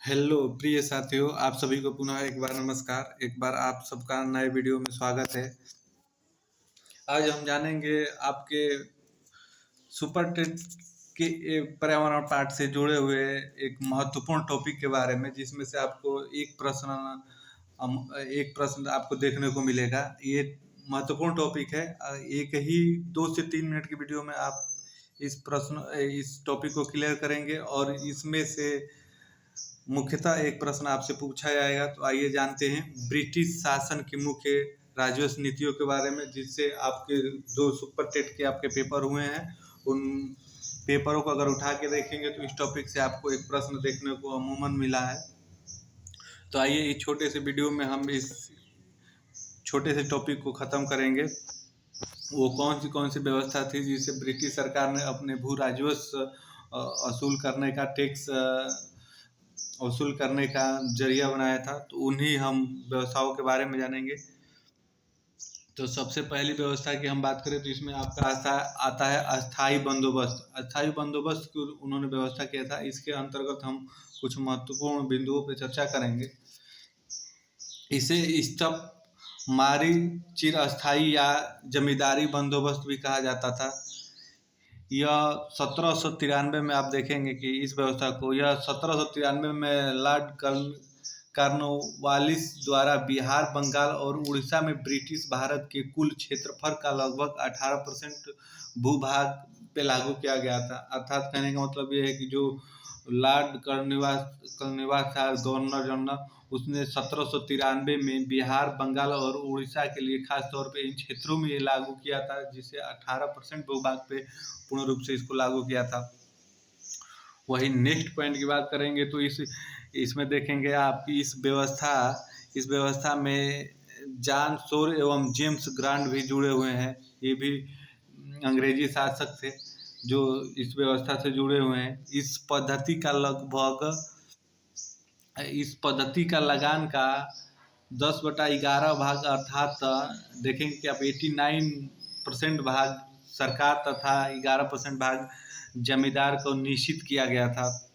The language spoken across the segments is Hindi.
हेलो प्रिय साथियों, आप सभी को पुनः एक बार नमस्कार। एक बार आप सबका नए वीडियो में स्वागत है। आज हम जानेंगे आपके सुपर टेट के पर्यावरण पाठ से जुड़े हुए एक महत्वपूर्ण टॉपिक के बारे में, जिसमें से आपको एक प्रश्न आपको देखने को मिलेगा। ये महत्वपूर्ण टॉपिक है। एक ही 2 से 3 मिनट की वीडियो में आप इस टॉपिक को क्लियर करेंगे और इसमें से मुख्यतः एक प्रश्न आपसे पूछा जाएगा। तो आइए जानते हैं ब्रिटिश शासन की मुख्य राजस्व नीतियों के बारे में, जिससे आपके जो सुपर टेट के आपके पेपर हुए हैं उन पेपरों को अगर उठा के देखेंगे तो इस टॉपिक से आपको एक प्रश्न देखने को अमूमन मिला है। तो आइए इस छोटे से वीडियो में हम इस छोटे से टॉपिक को ख़त्म करेंगे। वो कौन सी व्यवस्था थी जिससे ब्रिटिश सरकार ने अपने भू राजस्व वसूल करने का टैक्स वसूल करने का जरिया बनाया था। तो उन्हीं हम व्यवस्थाओं के बारे में जानेंगे। तो सबसे पहली व्यवस्था की हम बात करें तो इसमें आपका आता है अस्थाई बंदोबस्त। अस्थाई बंदोबस्त की उन्होंने व्यवस्था किया था। इसके अंतर्गत हम कुछ महत्वपूर्ण बिंदुओं पर चर्चा करेंगे। इसे मारी चिर अस्थाई या जमींदारी बंदोबस्त भी कहा जाता था। यह 1793 में आप देखेंगे कि इस व्यवस्था को यह 1793 में लॉर्ड कॉर्नवालिस द्वारा बिहार, बंगाल और उड़ीसा में ब्रिटिश भारत के कुल क्षेत्रफल का लगभग 18% भूभाग पे लागू किया गया था। अर्थात कहने का मतलब ये है कि जो लॉर्ड कॉर्नवालिस था, गवर्नर जनरल, उसने 1793 में बिहार, बंगाल और उड़ीसा के लिए खास तौर पे इन क्षेत्रों में ये लागू किया था, जिसे 18% भूभाग पे पूर्ण रूप से इसको लागू किया था। वही नेक्स्ट पॉइंट की बात करेंगे तो इसमें देखेंगे आप इस व्यवस्था में जॉन शोर एवं जेम्स ग्रांट भी जुड़े हुए हैं। ये भी अंग्रेजी शासक थे जो इस व्यवस्था से जुड़े हुए हैं। इस पद्धति का लगान का 10/11 भाग अर्थात देखेंगे कि आप 89% भाग सरकार तथा 11% भाग जमींदार को निश्चित किया गया था।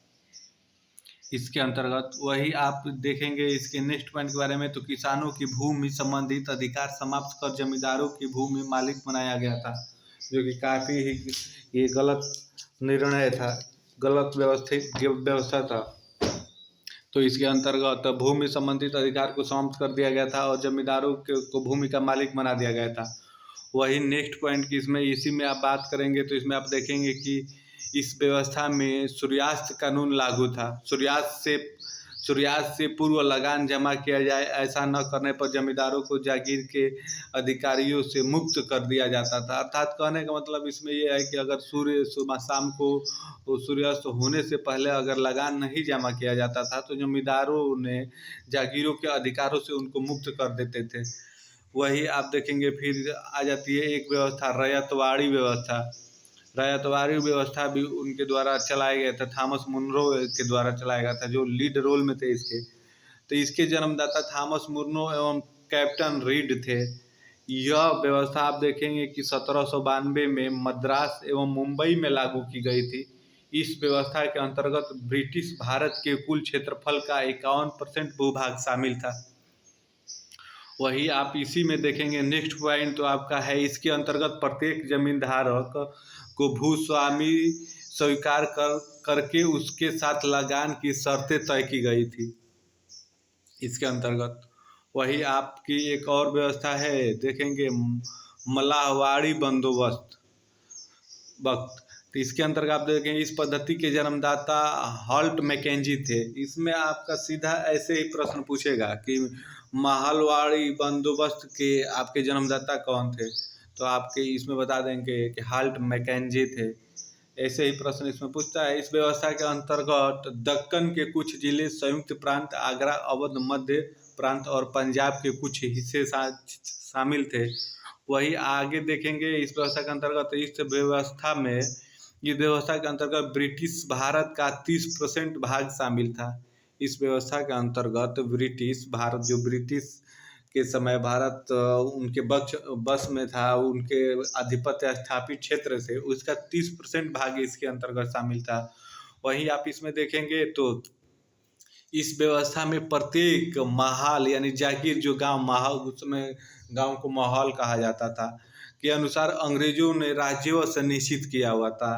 इसके अंतर्गत वही आप देखेंगे इसके नेक्स्ट पॉइंट के बारे में, तो किसानों की भूमि संबंधित अधिकार समाप्त कर जमींदारों की भूमि मालिक बनाया गया था, जो कि काफ़ी ही ये गलत निर्णय था, गलत व्यवस्था था। तो इसके अंतर्गत भूमि संबंधित अधिकार को समाप्त कर दिया गया था और जमींदारों को भूमि का मालिक बना दिया गया था। वही नेक्स्ट पॉइंट की इसी में आप बात करेंगे तो इसमें आप देखेंगे कि इस व्यवस्था में सूर्यास्त कानून लागू था। सूर्यास्त से पूर्व लगान जमा किया जाए, ऐसा न करने पर जमींदारों को जागीर के अधिकारियों से मुक्त कर दिया जाता था। अर्थात कहने का मतलब इसमें यह है कि अगर शाम को सूर्यास्त होने से पहले अगर लगान नहीं जमा किया जाता था तो जमींदारों ने जागीरों के अधिकारों से उनको मुक्त कर देते थे। वही आप देखेंगे फिर आ जाती है एक व्यवस्था रैयतवाड़ी व्यवस्था। रैयतवाड़ी व्यवस्था भी उनके द्वारा चलाया गया था, थॉमस मुनरो के द्वारा चलाया गया था, जो लीड रोल में थे इसके। तो इसके जन्मदाता थॉमस मुनरो एवं कैप्टन रीड थे। यह व्यवस्था आप देखेंगे कि 1792 में मद्रास एवं मुंबई में लागू की गई थी। इस व्यवस्था के अंतर्गत ब्रिटिश भारत के कुल क्षेत्रफल का 51% भूभाग शामिल था। वही आप इसी में देखेंगे नेक्स्ट पॉइंट तो आपका है, इसके अंतर्गत प्रत्येक जमींदारक को भूस्वामी स्वीकार करके उसके साथ लगान की शर्तें तय की गई थी। इसके अंतर्गत वही आपकी एक और व्यवस्था है, देखेंगे मलाहवाड़ी बंदोबस्त वक्त। तो इसके अंतर्गत आप देखेंगे इस पद्धति के जन्मदाता हॉल्ट मैकेंजी थे। इसमें आपका सीधा ऐसे ही प्रश्न पूछेगा कि महलवाड़ी बंदोबस्त के आपके जन्मदाता कौन थे, तो आपके इसमें बता देंगे कि हॉल्ट मैकेंजी थे। ऐसे ही प्रश्न इसमें पूछता है। इस व्यवस्था के अंतर्गत दक्कन के कुछ जिले, संयुक्त प्रांत, आगरा, अवध, मध्य प्रांत और पंजाब के कुछ हिस्से शामिल थे। वही आगे देखेंगे इस व्यवस्था के अंतर्गत इस व्यवस्था के अंतर्गत ब्रिटिश भारत का 30% भाग शामिल था। इस व्यवस्था के अंतर्गत ब्रिटिश भारत, जो ब्रिटिश के समय भारत उनके बस में था, उनके आधिपत्य स्थापित क्षेत्र से उसका 30% भाग इसके अंतर्गत शामिल था। वहीं आप इसमें देखेंगे तो इस व्यवस्था में प्रत्येक महाल यानी जागीर जो गांव महाल, उस समय गांव को माहौल कहा जाता था, के अनुसार अंग्रेजों ने राज्यवश निश्चित किया हुआ था।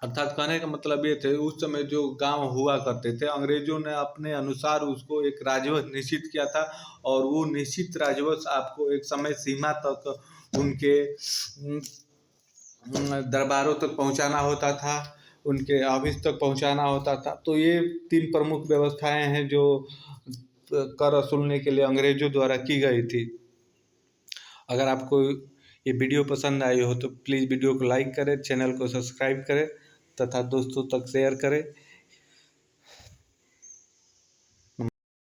अर्थात कहने का मतलब ये थे, उस समय जो गांव हुआ करते थे, अंग्रेजों ने अपने अनुसार उसको एक राजवंश निश्चित किया था, और वो निश्चित राजवंश आपको एक समय सीमा तक उनके दरबारों तक पहुंचाना होता था, उनके ऑफिस तक पहुंचाना होता था। तो ये 3 प्रमुख व्यवस्थाएं हैं जो कर वसूलने के लिए अंग्रेजों द्वारा की गई थी। अगर आपको ये वीडियो पसंद आई हो तो प्लीज़ वीडियो को लाइक करें, चैनल को सब्सक्राइब करें तथा दोस्तों तक शेयर करें।